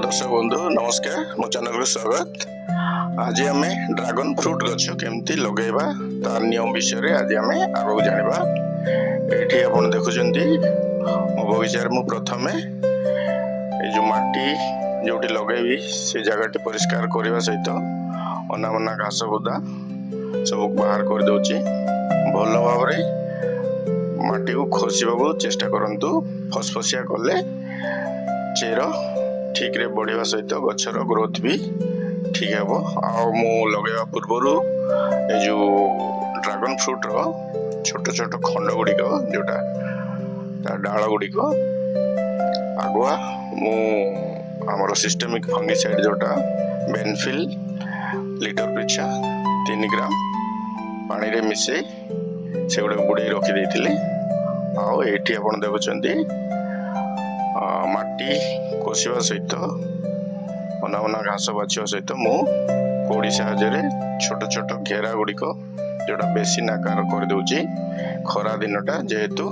दर्शक बंधु नमस्कार मो चैनल को स्वागत। आज आम ड्रैगन फ्रूट गछ केमती लगेबा तार नियम विषय आज आम आगक जानिबा। एठी आपण देखुचंती मो बगीचार मु प्रथमे ए जो माटी जोटी लगेबी से जगह परिष्कार करने सहित अनामना घास बुदा सब बाहर कर दउची। भल भाव माटी को खोसिबा चेष्टा करंतु। फसफसिया कले चेर ठीक रे बढ़िया सहित गछर ग्रोथ भी ठीक है। मु लगेवा पूर्व ए जो ड्रैगन फ्रूट रो छोट छोट खंड गुड़िक जोटा डाल गुड़िक आगुआ मु आमर सिस्टेमिक फंगिसाइड जोटा बेनफिल लीटर पिछा 3 ग्राम पानी रे मिसे से गुड़े बुड़े रखी देथिले। आउ एठी आपण देखुचंती माटी कोसिबा सहित अनावना घास बाछिया सहित मु कोड़ी साहाय्य छोट छोट घेरा गुड़िक जोटा बेसिन आकार कर दउची। खरा दिनटा जेहेतु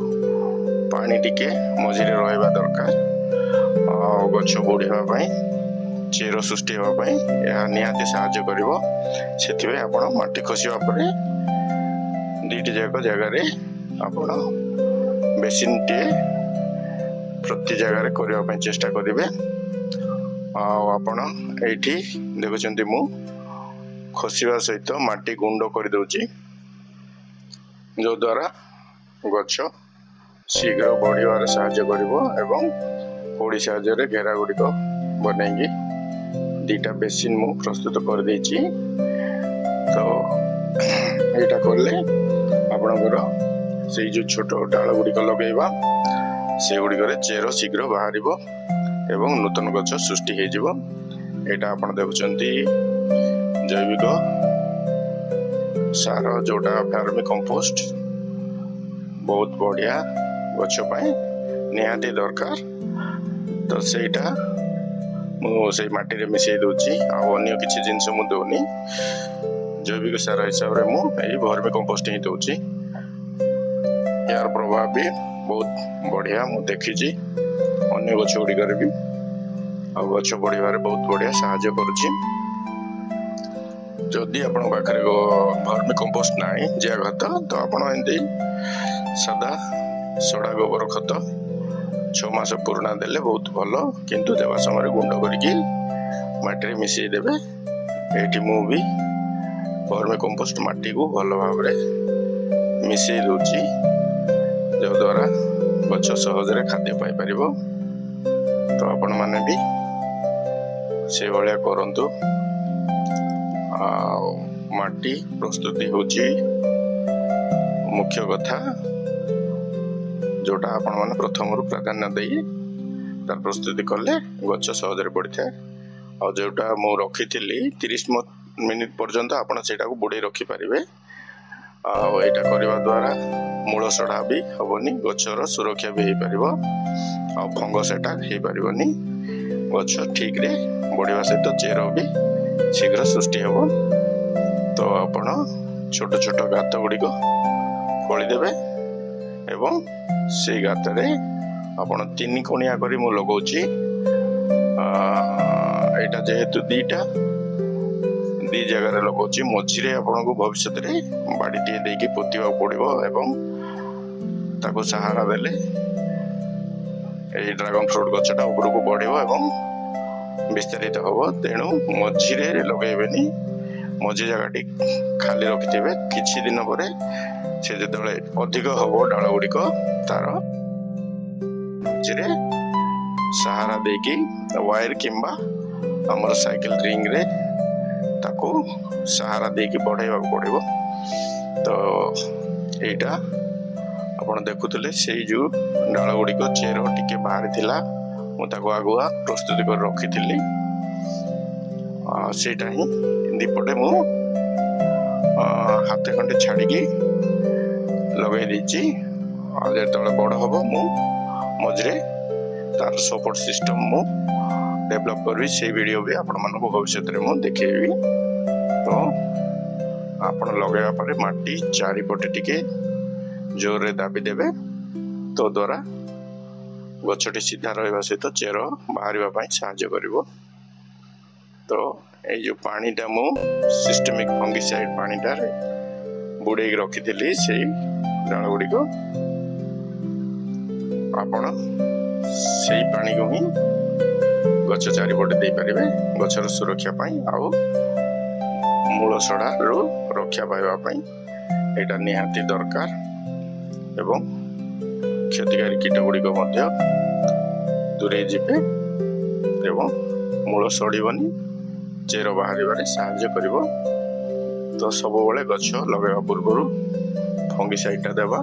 पानी टिके मझिरे रहबा दरकार आ गछ बढ़िबा पई चेर सृष्टि होबा पई या निहाती साहाय्य करिवो। सेथिबे आपण माटी खसिबा परे दीटी जाक जगह रे आपण बेसिन टे प्रति जगह करने चेष्टा करेंगे। आपण एठी देखुचंती मु खसिबा सहित माटी गुंड कर दउची जो द्वारा गछ शीघ्र बढ़िबार साहाय्य करिवो एवं कोड़ी साहाय्य घेरा गुड़िक बनैकी दीटा बेसिन मु प्रस्तुत कर देची। तो एटा करले आपणकर से जो छोट डाल गुड़िक लगेबा से गुड़िक चेर शीघ्र बाहर एवं नूतन गछ सृष्टि हो। यहाँ आप देखुंती जैविक सार जोटा फार्मी कंपोस्ट बहुत बढ़िया गछ निहाती दरकार। तो सेटा मुझे माटी रे मिसई दूची अन्य किसी जिनस मु दौनी जैविक सार हिसाब से मुझे वर्मी कंपोस्ट ही दूची। यार प्रभाव भी बहुत बढ़िया मु देखी अन्य गछ गुड़िक भी गछ बढ़िबार बहुत बढ़िया साहाय्य करुछि। जदि आपण पाखरे वर्मी कंपोस्ट नाही जिया खत तो आपण एंदी सदा सड़ा गोबर खत 6 मास पुराना देले बहुत भलो। किंतु देवा समय गुंड करके माटी रे मिसई देबे। एठी मु भी वर्मी कंपोस्ट माटी को भलो भाव रे मिसई दोची जो द्वारा गछ सहजरे खाद्य पाई परिबो। तो आपण माने भी से भलिया करंतु। माटी प्रस्तुति होची मुख्य कथा जोटा आपण माने प्रथम रु प्राधान्य देई तार प्रस्तुति कले गछ सहजरे बढ़ी थाए। आ जोटा मु रखिथिली 30 मिनिट पर्यंत आपण सेटा को बुडे रखि परिबे। एटा करबा द्वारा मूल सड़ा भी हेनी गचर सुरक्षा भी हो पार आ फंगस अटैक हो पारनी। गछ ठीक रे बढ़िया सहित चेर भी शीघ्र सृष्टि हो। तो आपण छोट छोट गात गुड़िक खोलीदेवे एवं से गात रे आपण 3 कोणिया करी मु लगौची। एटा जेहेतु दी जगह लगौची मझिरे आपन को भविष्य रे बाड़ी टे देकी पोतिबा पड़िबो एवं ताको सहारा देले ए ड्रैगन फ्रूट गछटा ऊपर को बढ़िबो एवं विस्तारित होबो। तेणु मझिरे लगेबेनी मझी जगहटी खाली रखिथिबे। किछि दिन परे से जेतबेले अधिक होबो डाल गुड़िक तार मझिरे सहारा देकी वायर किंबा हमर साइकिल रिंग रे ताको सहारा देकी बढ़ाइबा पड़िबो। तो एटा आपण देखुतले से जो डाल गुड़िक चेर टिके बाहर थिला मु ताको आगुआ प्रस्तुति कर रखिथिली। सेटा ही दीपटे मु हाथे खंडे छाड़ी लगे दीची। जेतबेले बड़ हबो मु मझरे तार सपोर्ट सिस्टम मु डेवलप करबी। से वीडियो भी आपण मानको भविष्य रे मु देखेबी। तो आपण लगेबा परे माटी चारिपटे टिके जोर रे दाबी देबे। तो द्वारा गछटी सीधा रहा सहित चेर बाहर साहाय्य करिवो। तो ये जो पानीटा मु सिस्टेमिक फंगिसाइड पानीटार बुड़े रखी से डाल गुड़िक आपण से पानी को ही गछ चारिपटे दे पारे गछर सुरक्षा आउ मूल सड़ा रु रक्षा पाइबापी यहाँ निहाती दरकार एवं क्षतिकारी कीट गुड़िक दूरे जीवे एवं मूल सड़बनी चेर बाहर साहाय्य करिवो। तो सब बेले गछ लगेवा पूर्व फंगिसाइड देवा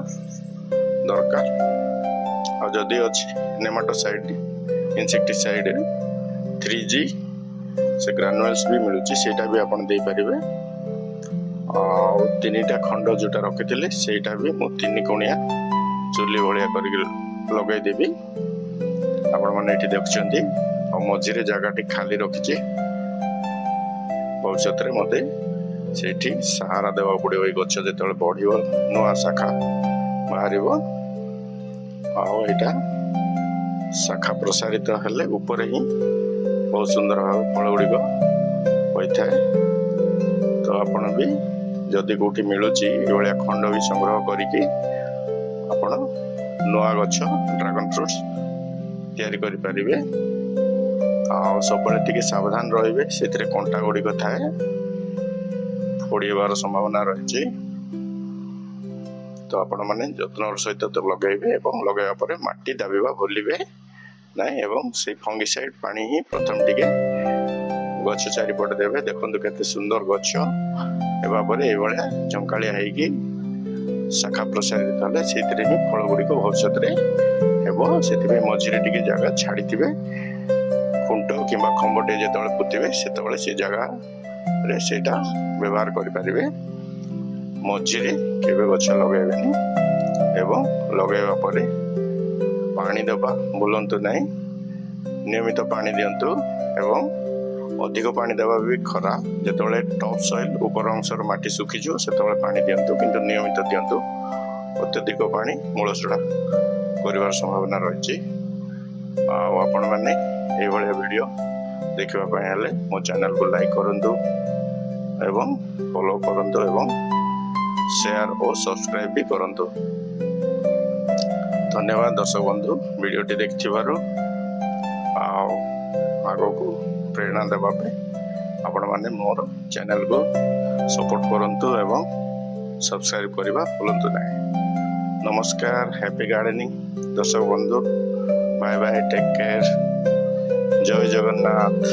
दरकार। और जदि अच्छी नेमाटोसाइड इंसेक्टिसाइड 3G से ग्रानुअल्स भी मिलूची सेटा भी आपण दे परिबे। और 3टा खंड जोटा रखिथिले सेटा भी मु 3 कोणिया चुली भलिया करिक लगै देबी। आपण माने एठी देखछन्ती और मझिरे जगहटी खाली रखिची भविष्य में मत से सहारा देवा पड़ो। ये गछ जो बढ़ो नुआ शाखा बाहर आईटा शाखा प्रसारित हेले ऊपर ही बहुत सुंदर भाव फल गुड़िक होता है। तो आपण भी जदि कौटी मिलूची ये खंड भी संग्रह करके आपण नुआ गछ ड्रैगन फ्रूट्स तैयारी करि परिबे। आ सब टे सावधान रे से कंटा गुड़िक थाए फोड़ार संभावना रही। तो आपण मैंने जत्न सहित तो लगे लगेगा पर माटी दाबा भूलिए ना एवं से फंगिसाइड पानी ही प्रथम टिके गछ चारिपट देवे। देखो केते सुंदर गछ एवं ये झंकालिया होगी शाखा प्रसारित हेल्ले से फल गुड़िक भविष्य से मझे टे जगह छाड़ी खुंट कि खंबटे जो पुतवे से जगह से व्यवहार करें। मझे केवे गछ लगेबेनी एवं लगेबा परे पानी दबा बुलंतु नहीं नियमित पानी दिंतु एवं अधिक पानी देवा भी खरा। जो टॉप सॉइल ऊपर अंशर माटी सुखीज से पानी दिंतु किंतु नियमित दिंतु। अत्यधिक पानी मूल सड़ा कर संभावना रही। आपण मैंने ये वीडियो देखापी हेल्ले मो चैनल को लाइक करंतु एवं फॉलो करंतु एवं शेयर और सब्सक्राइब भी करंतु। धन्यवाद दर्शक बंधु वीडियोटी देखिथिबारु। आगो को प्रेरणा देवाई आपण माने मोर चैनल को सपोर्ट करंतु एवं सब्सक्राइब करबा भूलंतु नहीं। नमस्कार, हैप्पी गार्डनिंग दर्शक बंधु। बाय बाय, टेक केयर, जय जगन्नाथ।